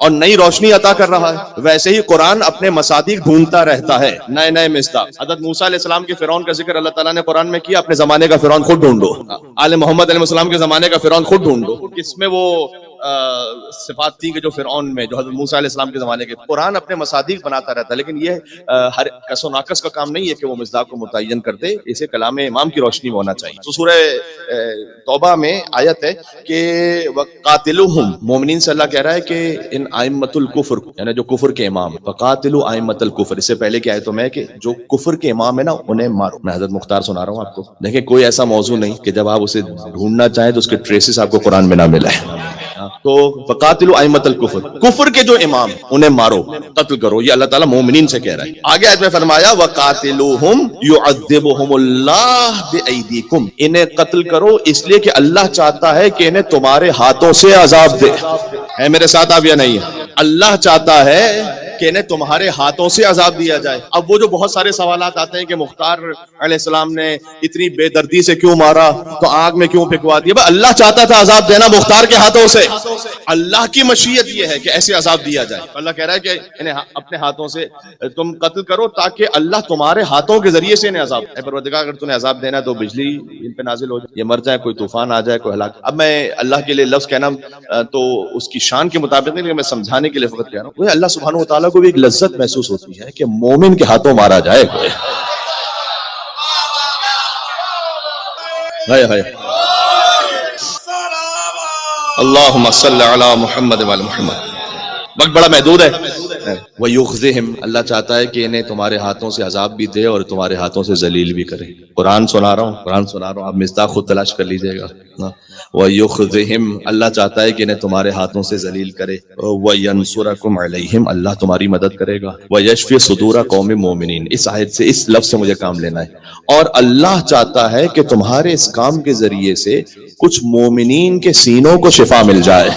اور نئی روشنی عطا کر رہا ہے، ویسے ہی قرآن اپنے مصادیق ڈھونڈتا رہتا ہے، نئے نئے مصداق۔ حضرت موسیٰ علیہ السلام کے فرعون کا ذکر اللہ تعالیٰ نے قرآن میں کیا، اپنے زمانے کا فرعون خود ڈھونڈو۔ آل محمد علیہ السلام کے زمانے کا فرعون خود ڈھونڈو، کس میں وہ صفات تھی کہ جو فرعون میں، جو حضرت موسیٰ علیہ السلام کے زمانے کے۔ قرآن اپنے مصادیق بناتا رہتا ہے، لیکن یہ ہر کس و ناقص کا کام نہیں ہے کہ وہ مصداق کو متعین کر دے، اسے کلام امام کی روشنی میں ہونا چاہیے۔ تو سورہ توبہ میں آیت ہے کہ وَقَاتِلُوهُمْ، مومنین سے اللہ کہہ رہا ہے کہ ان ائمۃ الکفر، یعنی جو کفر کے امام، وَقَاتِلُوا ائمۃ الکفر، اس سے پہلے کی آیتوں میں ہے کہ جو کفر کے امام ہے نا انہیں مارو۔ میں حضرت مختار سنا رہا ہوں آپ کو، دیکھیں کوئی ایسا موضوع نہیں کہ جب آپ اسے ڈھونڈنا چاہیں تو اس کے ٹریسز آپ کو قرآن میں نہ ملے۔ تو فقاتلوا ائمۃ الکفر، کفر کے جو امام انہیں مارو، قتل کرو، یہ اللہ تعالیٰ مومنین سے کہہ رہا ہے۔ آگے آیت میں فرمایا وقاتلوہم یعذبہم اللہ بایدیکم، انہیں قتل کرو اس لیے کہ اللہ چاہتا ہے کہ انہیں تمہارے ہاتھوں سے عذاب دے۔ ہے میرے ساتھ آپ یا نہیں؟ اللہ چاہتا ہے کہ انہیں تمہارے ہاتھوں سے عذاب دیا جائے۔ اب وہ جو بہت سارے سوالات آتے ہیں کہ مختار علیہ السلام نے اتنی بے دردی سے کیوں مارا، تو آگ میں کیوں پھینکوا دیا؟ بھائی اللہ چاہتا تھا عذاب دینا مختار کے ہاتھوں سے، اللہ کی مشیت یہ ہے کہ ایسے عذاب دیا جائے۔ اللہ کہہ رہا ہے کہ انہیں اپنے ہاتھوں سے تم قتل کرو تاکہ اللہ تمہارے ہاتھوں کے ذریعے سے انہیں عذاب، اے پروردگار اگر تمہیں عذاب دینا تو بجلی ان پہ نازل ہو جائے، یہ مر جائے، کوئی طوفان آ جائے، کوئی ہلاک۔ اب میں اللہ کے لیے لفظ کہنا تو اس کی شان کے مطابق نہیں، لیکن میں سمجھانے کے لیے فقط کہہ رہا ہوں، اللہ سبحانہ وتعالیٰ کو بھی ایک لذت محسوس ہوتی ہے کہ مومن کے ہاتھوں مارا جائے کوئی۔ اللہم صلی علی محمد وعلی محمد۔ وقت بڑا محدود ہے۔ وَيُخْزِهِمْ، اللہ چاہتا ہے کہ انہیں تمہارے ہاتھوں سے عذاب بھی دے اور تمہارے ہاتھوں سے ذلیل بھی کرے۔ قرآن سنا رہا ہوں، آپ مصداق خود تلاش کر لیجئے گا۔ وَيُخْزِهِمْ، اللہ چاہتا ہے کہ انہیں تمہارے ہاتھوں سے ذلیل کرے۔ وَيَنْصُرَكُمْ عَلَيْهِمْ، اللہ تمہاری مدد کرے گا۔ وَيَشْفِ صُدُورَ قَوْمٍ مُؤْمِنِينَ، اس آیت سے، اس لفظ سے مجھے کام لینا ہے۔ اور اللہ چاہتا ہے کہ تمہارے اس کام کے ذریعے سے کچھ مومنین کے سینوں کو شفا مل جائے،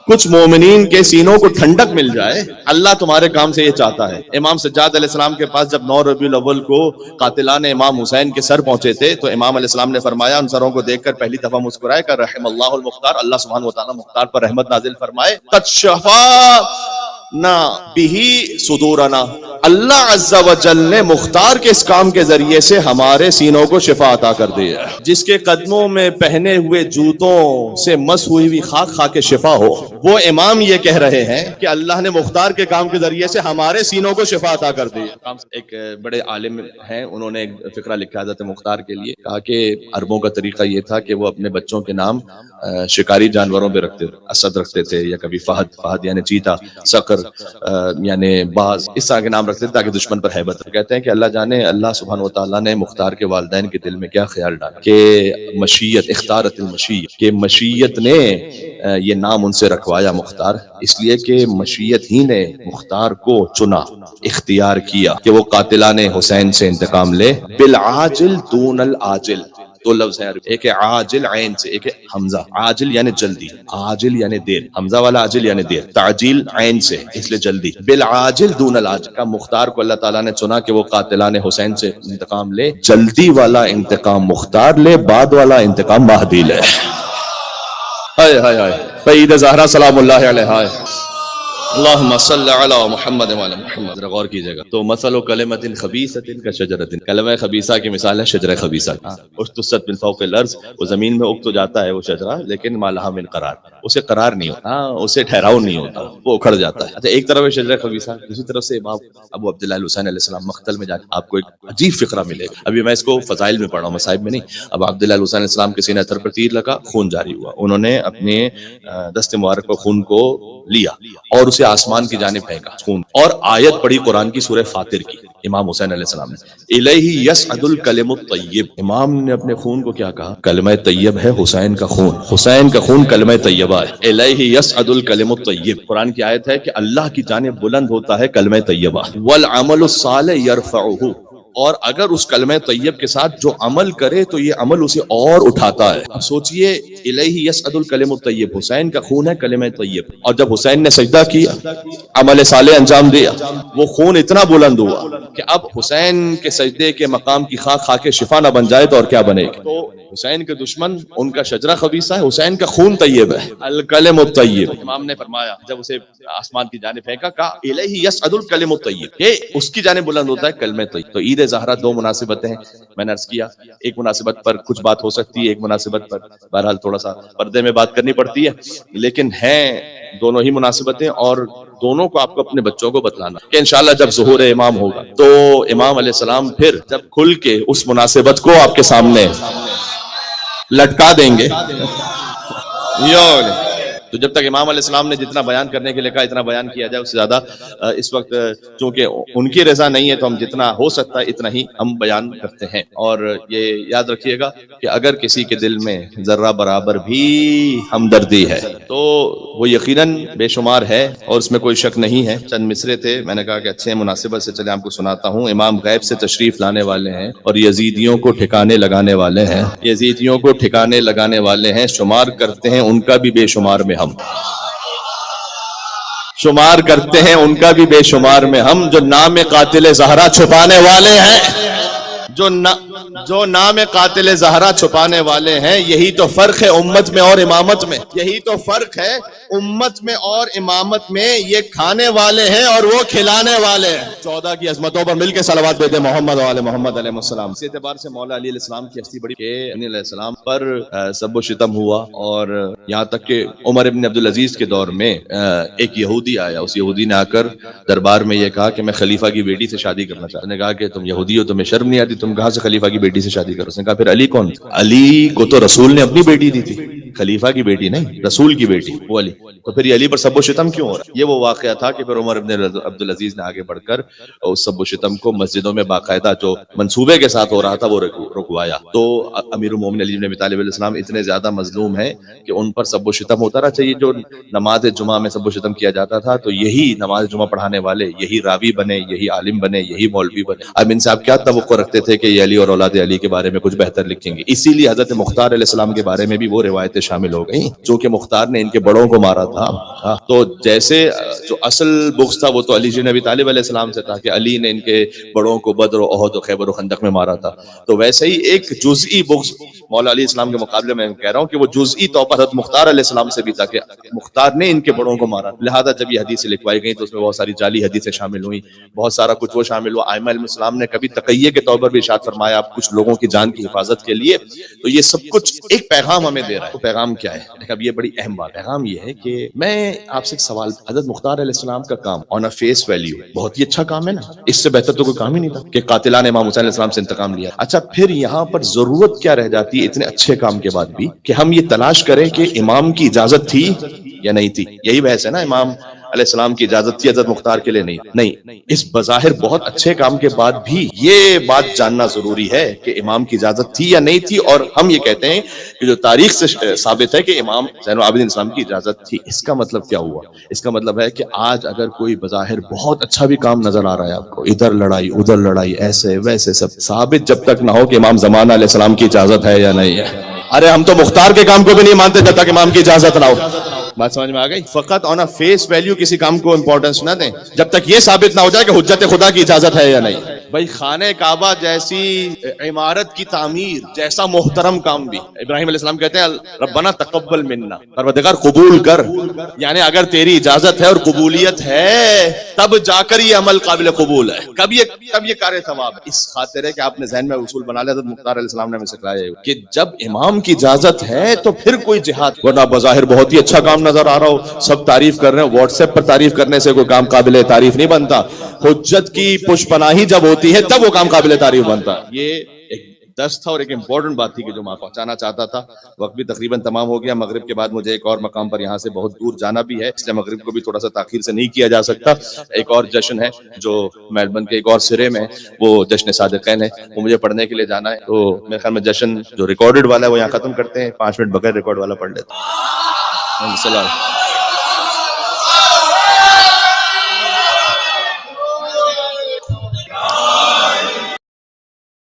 کچھ مومنین کے سینوں کو ٹھنڈک مل جائے۔ اللہ تمہارے کام سے یہ چاہتا ہے۔ امام سجاد علیہ السلام کے پاس جب 9 ربیع الاول کو قاتلان امام حسین کے سر پہنچے تھے تو امام علیہ السلام نے فرمایا، ان سروں کو دیکھ کر پہلی دفعہ مسکرائے کہ رحم اللہ المختار، اللہ سبحانہ وتعالیٰ مختار پر رحمت نازل فرمائے۔ قد شفانا بہ صدورنا، اللہ عز و جل نے مختار کے اس کام کے ذریعے سے ہمارے سینوں کو شفا عطا کر دی ہے۔ جس کے قدموں میں پہنے ہوئے جوتوں سے مس ہوئی ہوئی خاک خا کے شفا ہو، وہ امام یہ کہہ رہے ہیں کہ اللہ نے مختار کے کام کے ذریعے سے ہمارے سینوں کو شفا عطا کر دی ہے۔ ایک بڑے عالم ہیں، انہوں نے ایک فقرہ لکھا حضرت مختار کے لیے، کہا کہ عربوں کا طریقہ یہ تھا کہ وہ اپنے بچوں کے نام شکاری جانوروں پہ رکھتے تھے، اسد رکھتے تھے، یا کبھی فہد یعنی چیتا، صقر یعنی باز، اس طرح کے نام رکھتے تھے تاکہ دشمن پر ہیبت۔ کہتے ہیں کہ اللہ جانے اللہ سبحانہ وتعالیٰ نے مختار کے والدین کے دل میں کیا خیال ڈالا کہ مشیت، اختارت المشیت، کہ مشیت نے یہ نام ان سے رکھوایا مختار، اس لیے کہ مشیت ہی نے مختار کو چنا، اختیار کیا کہ وہ قاتلان حسین سے انتقام لے۔ بالعاجل دون العاجل، دو لفظ ہیں، ایک ہے عاجل عین سے، ایک ہے حمزہ۔ عاجل یعنی جلدی، عاجل یعنی دیر، حمزہ والا عاجل یعنی دیر، تعجیل عین سے، اس لیے جلدی۔ بالعاجل دون العاجل کا مختار کو اللہ تعالیٰ نے چنا کہ وہ قاتلان حسین سے انتقام لے۔ جلدی والا انتقام مختار لے، بعد والا انتقام مہدی لے۔ ہائے ہائے ہائے، سید زہرا سلام اللہ علیہا۔ اللہم صلی علی محمد وعلی محمد۔ ذرا غور کیجئے گا، تو مثل کلمۃ خبیثۃ کشجرۃ، کلمہ خبیثہ کی مثال ہے شجرہ خبیثہ۔ اجتثت من فوق الارض، وہ زمین میں اگ تو جاتا ہے وہ شجرہ، لیکن ما لہا من قرار، اسے قرار نہیں ہوتا، اسے ٹھہراؤ نہیں ہوتا، وہ اکھڑ جاتا ہے۔ اچھا، ایک طرف ہے شجرہ خبیثہ، دوسری طرف سے امام ابو عبداللہ الحسین علیہ السلام مقتل میں جا کے آپ کو ایک عجیب فقرہ ملے گا۔ ابھی میں اس کو فضائل میں پڑھ رہا ہوں، مصائب میں نہیں۔ ابو عبداللہ الحسین علیہ السلام کے سینہ اطہر پر تیر لگا، خون جاری ہوا، انہوں نے اپنے دست مبارک پر خون کو لیا اور اسے آسمان کی جانب پھینکا خون، اور آیت پڑھی قرآن کی سورہ فاطر کی امام حسین علیہ السلام نے، الیہ یصعد الکلم الطیب۔ امام نے اپنے خون کو کیا کہا؟ کلمہ طیب ہے حسین کا خون، حسین کا خون کلمہ طیبہ ہے۔ الیہ یصعد الکلم الطیب، قرآن کی آیت ہے کہ اللہ کی جانب بلند ہوتا ہے کلمہ طیبہ، والعمل الصالح یرفعہ، اور اگر اس کلمہ طیب کے ساتھ جو عمل کرے تو یہ عمل اسے اور اٹھاتا ہے۔ اب سوچئے، الیہ یصعد الکلم الطیب، حسین کا خون ہے کلمہ طیب، اور جب حسین نے سجدہ کیا، عمل صالح انجام دیا، وہ خون اتنا بلند ہوا کہ اب حسین کے سجدے کے مقام کی خاک کھا کے شفا نہ بن جائے تو اور کیا بنے گی؟ تو حسین کے دشمن ان کا شجرہ خبیثہ ہے، حسین کا خون طیب ہے، الکلم الطیب۔ امام نے فرمایا جب اسے آسمان کی جانب پھینکا، کہا الیہ یصعد الکلم الطیب، کہ اس کی جانب بلند ہوتا ہے کلمہ طیب۔ تو عید زہرہ دو مناسبتیں ہیں، میں نے عرض کیا ایک مناسبت پر کچھ بات ہو سکتی ہے، ایک مناسبت پر بہرحال تھوڑا سا پردے میں بات کرنی پڑتی ہے، لیکن ہیں دونوں ہی مناسبتیں، اور دونوں کو آپ کو اپنے بچوں کو بتلانا کہ انشاءاللہ جب ظہور امام ہوگا تو امام علیہ السلام پھر جب کھل کے اس مناسبت کو آپ کے سامنے لٹکا دیں گے، تو جب تک امام علیہ السلام نے جتنا بیان کرنے کے لیے کہا اتنا بیان کیا جائے، اس سے زیادہ اس وقت چونکہ ان کی رضا نہیں ہے تو ہم جتنا ہو سکتا ہے اتنا ہی ہم بیان کرتے ہیں۔ اور یہ یاد رکھیے گا کہ اگر کسی کے دل میں ذرہ برابر بھی ہمدردی ہے تو وہ یقیناً بے شمار ہے، اور اس میں کوئی شک نہیں ہے۔ چند مصرے تھے، میں نے کہا کہ اچھے مناسبت سے چلے آپ کو سناتا ہوں۔ امام غیب سے تشریف لانے والے ہیں اور یزیدیوں کو ٹھکانے لگانے والے ہیں، یزیدیوں کو ٹھکانے لگانے والے ہیں، شمار کرتے ہیں ان کا بھی بے شمار میں ہم، شمار کرتے ہیں ان کا بھی بے شمار میں ہم، جو نام قاتل زہرا چھپانے والے ہیں، جو نام قاتل زہرا چھپانے والے ہیں، یہی تو فرق ہے امت میں اور امامت میں، یہی تو فرق ہے امت میں اور امامت میں، یہ کھانے والے ہیں اور وہ کھلانے والے ہیں۔ 14 کی عظمتوں پر مل کے صلوات دیتے محمد و آل محمد علیہ السلام۔ اس اعتبار سے مولا علی علیہ السلام کی ہستی بڑی کہ علی علیہ السلام پر سب و شتم ہوا، اور یہاں تک کہ عمر ابن عبدالعزیز کے دور میں ایک یہودی آیا، اس یہودی نے آ کر دربار میں یہ کہا کہ میں خلیفہ کی بیٹی سے شادی کرنا چاہتا ہوں۔ نے کہا کہ تم یہودی ہو، تمہیں شرم نہیں آتی، تم کہاں سے خلیفہ کی بیٹی سے شادی کرو؟ اس نے کہا پھر علی کون؟ علی کو تو رسول نے اپنی بیٹی دی تھی، خلیفہ کی بیٹی نہیں، رسول کی بیٹی وہ علی، تو پھر یہ علی پر سب و شتم کیوں ہو رہا ہے؟ یہ وہ واقعہ تھا کہ پھر عمر ابن عبدالعزیز نے آگے بڑھ کر اس سب و شتم کو مسجدوں میں باقاعدہ جو منصوبے کے ساتھ ہو رہا تھا وہ رکوایا۔ تو امیر المومنین علی بن ابی طالب علیہ السلام اتنے زیادہ مظلوم ہیں کہ ان پر سب و شتم ہوتا رہا۔ چاہیے جو نماز جمعہ میں سب و شتم کیا جاتا تھا تو یہی نماز جمعہ پڑھانے والے یہی راوی بنے، یہی عالم بنے، یہی مولوی بنے۔ اب ان سے آپ کیا توقع رکھتے تھے کہ یہ علی اور اولاد علی کے بارے میں کچھ بہتر لکھیں گے؟ اسی لیے حضرت مختار علیہ السلام کے بارے میں بھی وہ روایتیں شامل ہو گئیں، چونکہ مختار نے ان کے بڑوں کو مارا تھا، تو جیسے جو اصل بغض تھا وہ تو علی بن ابی طالب علیہ السلام سے تھا کہ علی نے ان کے بڑوں کو بدر و احد و خیبر و خندق میں مارا تھا، تو ویسے ہی ایک جزئی بغض مولا علیہ السلام کے مقابلے میں کہہ رہا ہوں کہ وہ جزئی طور پر حضرت مختار علیہ السلام سے بھی تھا کہ مختار نے ان کے بڑوں کو مارا، لہذا جب یہ حدیثیں لکھوائی گئیں تو اس میں بہت ساری جعلی حدیثیں شامل ہوئیں، بہت سارا کچھ وہ شامل ہوا۔ ائمہ علیہ السلام نے کبھی تقیہ کے طور پر بھی ارشاد فرمایا آپ کچھ لوگوں کی جان کی حفاظت کے لیے، تو یہ سب کچھ ایک پیغام ہمیں دے رہا ہے۔ تو پیغام کیا ہے؟ اب یہ بڑی اہم بات، پیغام یہ ہے کہ میں آپ سے ایک سوال، حضرت مختار علیہ السلام کا کام آن اے فیس ویلیو بہت ہی اچھا کام ہے نا، اس سے بہتر تو کوئی کام ہی نہیں تھا کہ قاتلان امام حسین علیہ السلام سے انتقام لیا۔ اچھا پھر یہاں پر ضرورت کیا رہ جاتی ہے اتنے اچھے کام کے بعد بھی کہ ہم یہ تلاش کریں کہ امام کی اجازت تھی یا نہیں تھی؟ یہی بحث ہے نا، امام علیہ السلام کی اجازت تھی حضرت مختار کے لیے؟ نہیں، اس بظاہر بہت اچھے کام کے بعد بھی یہ بات جاننا ضروری ہے کہ امام کی اجازت تھی یا نہیں تھی، اور ہم یہ کہتے ہیں کہ جو تاریخ سے ثابت ہے کہ امام زین العابدین اسلام کی اجازت تھی۔ اس کا مطلب کیا ہوا؟ اس کا مطلب ہے کہ آج اگر کوئی بظاہر بہت اچھا بھی کام نظر آ رہا ہے آپ کو، ادھر لڑائی ادھر لڑائی ایسے ویسے، سب ثابت جب تک نہ ہو کہ امام زمانہ علیہ السلام کی اجازت ہے یا نہیں ہے۔ ارے ہم تو مختار کے کام کو بھی نہیں مانتے جب تک امام کی اجازت نہ ہو۔ بات سمجھ میں آ گئی؟ فقط آن اے فیس ویلیو کسی کام کو امپورٹنس نہ دیں جب تک یہ ثابت نہ ہو جائے کہ حجت خدا کی اجازت ہے یا نہیں۔ بھائی خانہ کعبہ جیسی عمارت کی تعمیر جیسا محترم کام بھی، ابراہیم علیہ السلام کہتے ہیں ربنا تقبل منا، پروردگار قبول کر، یعنی اگر تیری اجازت ہے اور قبولیت ہے تب جا کر یہ عمل قابل قبول ہے، کب یہ کار ثواب ہے۔ اس خاطر ہے کہ آپ نے ذہن میں اصول بنا لیا، حضرت مختار علیہ السلام نے ہمیں سکھلایا ہے کہ جب امام کی اجازت ہے تو پھر کوئی جہاد، ورنہ بظاہر بہت ہی اچھا کام نظر آ رہا ہو، سب تعریف کر رہے ہیں، واٹس ایپ پر تعریف کرنے سے کوئی کام قابل تعریف نہیں بنتا، حجت کی پش پناہی جب ہوتی ہے تب وہ کام قابل تعریف بنتا۔ یہ ایک درس تھا اور ایک امپورٹنٹ بات تھی کہ جو میں پہنچانا چاہتا تھا۔ وقت بھی تقریباً تمام ہو گیا، مغرب کے بعد مجھے ایک اور مقام پر یہاں سے بہت دور جانا بھی ہے، اس لیے مغرب کو بھی تھوڑا سا تاخیر سے نہیں کیا جا سکتا۔ ایک اور جشن ہے جو میلبرن کے ایک اور سرے میں، وہ جشن صادقین ہے، وہ مجھے پڑھنے کے لیے جانا ہے، تو میرے خیال میں جشن جو ریکارڈڈ والا ہے وہ یہاں ختم کرتے ہیں، 5 منٹ بغیر ریکارڈ والا پڑھ لیتے ہیں۔